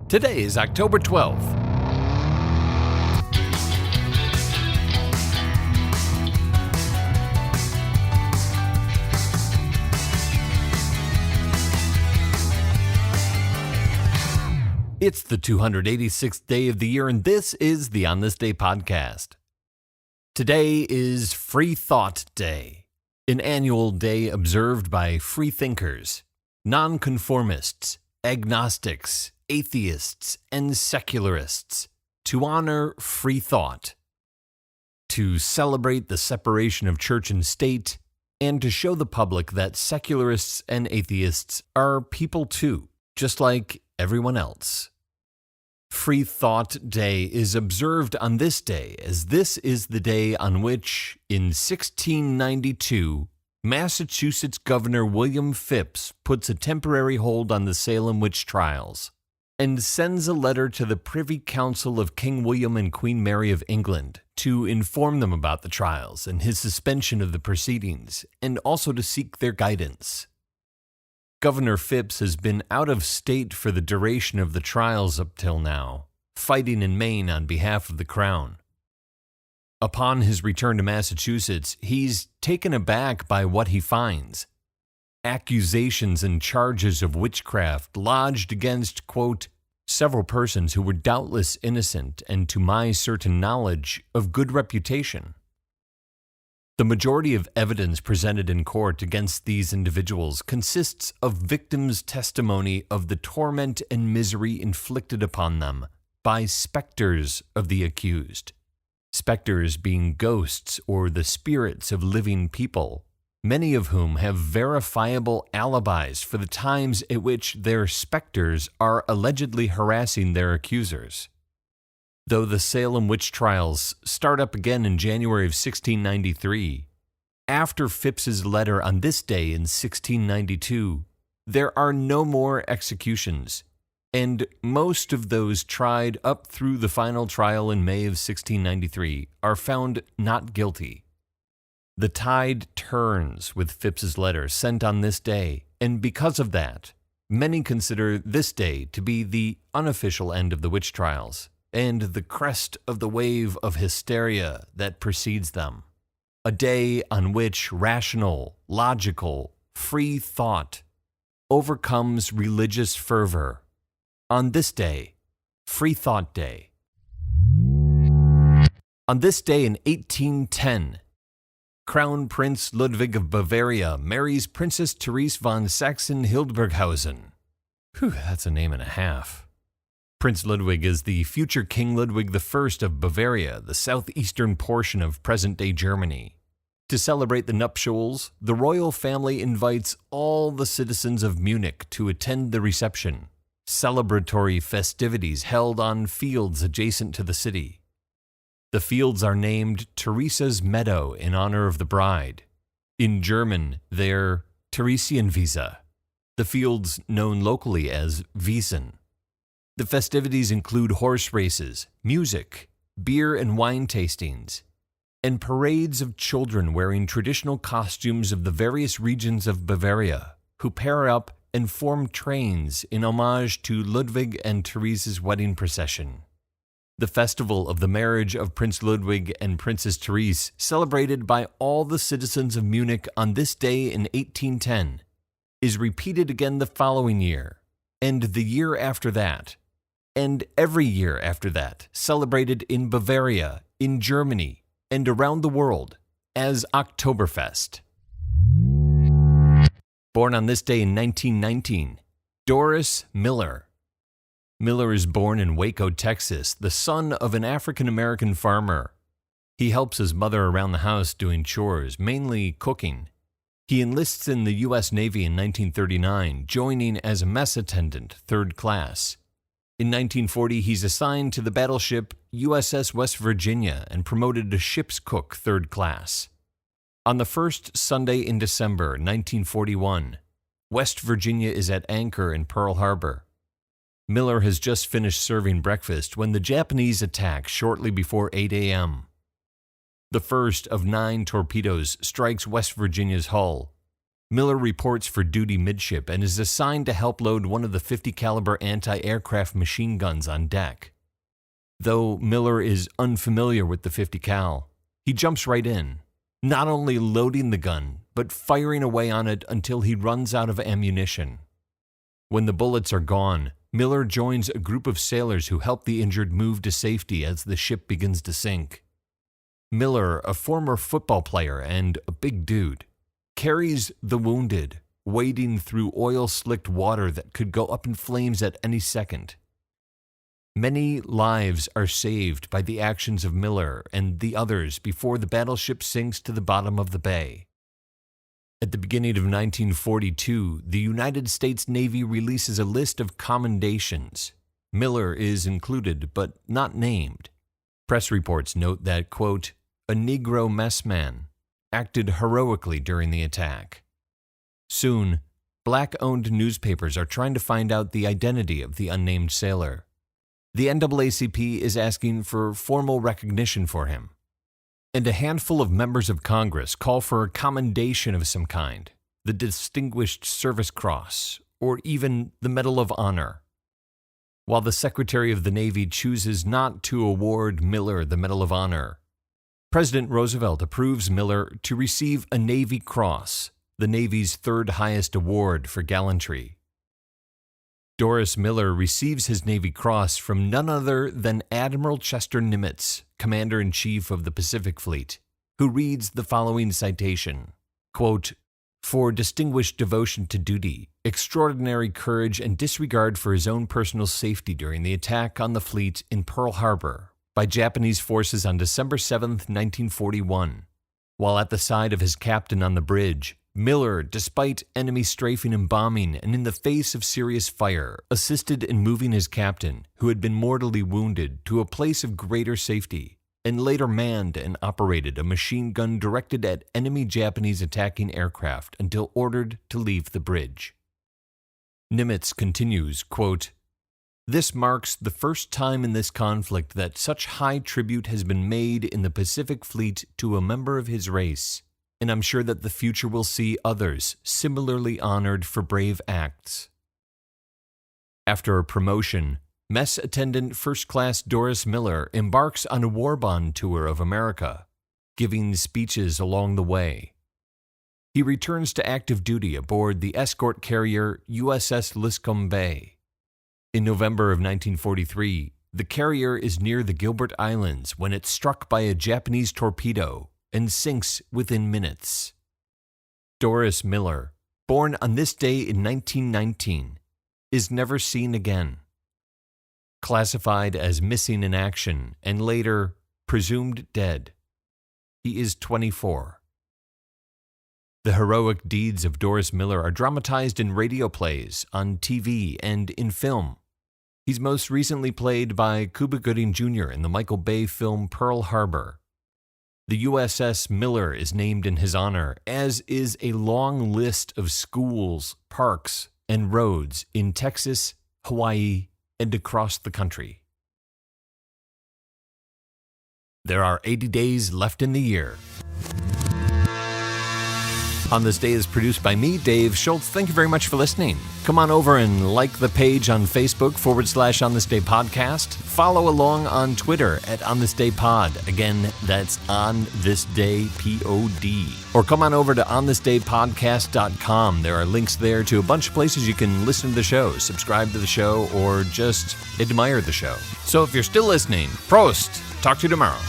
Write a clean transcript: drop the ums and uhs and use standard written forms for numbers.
Today is October 12th. It's the 286th day of the year, and this is the On This Day podcast. Today is Freethought Day, an annual day observed by freethinkers, nonconformists, agnostics, atheists, and secularists to honor free thought, to celebrate the separation of church and state, and to show the public that secularists and atheists are people too, just like everyone else. Freethought Day is observed on this day, as this is the day on which, in 1692, Massachusetts Governor William Phips puts a temporary hold on the Salem witch trials and sends a letter to the Privy Council of King William and Queen Mary of England to inform them about the trials and his suspension of the proceedings, and also to seek their guidance. Governor Phips has been out of state for the duration of the trials up till now, fighting in Maine on behalf of the Crown. Upon his return to Massachusetts, he's taken aback by what he finds. Accusations and charges of witchcraft lodged against, quote, several persons who were doubtless innocent and, to my certain knowledge, of good reputation. The majority of evidence presented in court against these individuals consists of victims' testimony of the torment and misery inflicted upon them by specters of the accused. Specters being ghosts or the spirits of living people, many of whom have verifiable alibis for the times at which their specters are allegedly harassing their accusers. Though the Salem witch trials start up again in January of 1693, after Phips's letter on this day in 1692, there are no more executions, and most of those tried up through the final trial in May of 1693 are found not guilty. The tide turns with Phips's letter sent on this day, and because of that, many consider this day to be the unofficial end of the witch trials and the crest of the wave of hysteria that precedes them. A day on which rational, logical, free thought overcomes religious fervor. On this day, Freethought Day. On this day in 1810, Crown Prince Ludwig of Bavaria marries Princess Therese von Sachsen-Hildburghausen. Whew, that's a name and a half. Prince Ludwig is the future King Ludwig I of Bavaria, the southeastern portion of present-day Germany. To celebrate the nuptials, the royal family invites all the citizens of Munich to attend the reception, celebratory festivities held on fields adjacent to the city. The fields are named Theresa's Meadow in honor of the bride. In German, they're Theresienwiese, the fields known locally as Wiesen. The festivities include horse races, music, beer and wine tastings, and parades of children wearing traditional costumes of the various regions of Bavaria, who pair up and form trains in homage to Ludwig and Therese's wedding procession. The festival of the marriage of Prince Ludwig and Princess Therese, celebrated by all the citizens of Munich on this day in 1810, is repeated again the following year, and the year after that, and every year after that, celebrated in Bavaria, in Germany, and around the world as Oktoberfest. Born on this day in 1919, Doris Miller. Miller is born in Waco, Texas, the son of an African-American farmer. He helps his mother around the house doing chores, mainly cooking. He enlists in the U.S. Navy in 1939, joining as a mess attendant, 3rd class. In 1940, he's assigned to the battleship USS West Virginia and promoted to ship's cook, 3rd class. On the first Sunday in December 1941, West Virginia is at anchor in Pearl Harbor. Miller has just finished serving breakfast when the Japanese attack shortly before 8 a.m. The first of 9 torpedoes strikes West Virginia's hull. Miller reports for duty midship and is assigned to help load one of the 50 caliber anti-aircraft machine guns on deck. Though Miller is unfamiliar with the 50 cal, he jumps right in, not only loading the gun, but firing away on it until he runs out of ammunition. When the bullets are gone, Miller joins a group of sailors who help the injured move to safety as the ship begins to sink. Miller, a former football player and a big dude, carries the wounded, wading through oil-slicked water that could go up in flames at any second. Many lives are saved by the actions of Miller and the others before the battleship sinks to the bottom of the bay. At the beginning of 1942, the United States Navy releases a list of commendations. Miller is included, but not named. Press reports note that, quote, a Negro messman acted heroically during the attack. Soon, black-owned newspapers are trying to find out the identity of the unnamed sailor. The NAACP is asking for formal recognition for him. And a handful of members of Congress call for a commendation of some kind, the Distinguished Service Cross, or even the Medal of Honor. While the Secretary of the Navy chooses not to award Miller the Medal of Honor, President Roosevelt approves Miller to receive a Navy Cross, the Navy's third highest award for gallantry. Doris Miller receives his Navy Cross from none other than Admiral Chester Nimitz, Commander-in-Chief of the Pacific Fleet, who reads the following citation, quote, for distinguished devotion to duty, extraordinary courage, and disregard for his own personal safety during the attack on the fleet in Pearl Harbor by Japanese forces on December 7, 1941. While at the side of his captain on the bridge, Miller, despite enemy strafing and bombing and in the face of serious fire, assisted in moving his captain, who had been mortally wounded, to a place of greater safety, and later manned and operated a machine gun directed at enemy Japanese attacking aircraft until ordered to leave the bridge. Nimitz continues, quote, this marks the first time in this conflict that such high tribute has been made in the Pacific Fleet to a member of his race, and I'm sure that the future will see others similarly honored for brave acts. After a promotion, Mess Attendant First Class Doris Miller embarks on a war bond tour of America, giving speeches along the way. He returns to active duty aboard the escort carrier USS Liscome Bay. In November of 1943, the carrier is near the Gilbert Islands when it's struck by a Japanese torpedo and sinks within minutes. Doris Miller, born on this day in 1919, is never seen again. Classified as missing in action and later presumed dead, he is 24. The heroic deeds of Doris Miller are dramatized in radio plays, on TV, and in film. He's most recently played by Cuba Gooding Jr. in the Michael Bay film Pearl Harbor. The USS Miller is named in his honor, as is a long list of schools, parks, and roads in Texas, Hawaii, and across the country. There are 80 days left in the year. On This Day is produced by me, Dave Schultz. Thank you very much for listening. Come on over and like the page on Facebook /On This Day Podcast. Follow along on Twitter @On This Day Pod. Again, that's On This Day POD. Or come on over to onthisdaypodcast.com. There are links there to a bunch of places you can listen to the show, subscribe to the show, or just admire the show. So if you're still listening, Prost. Talk to you tomorrow.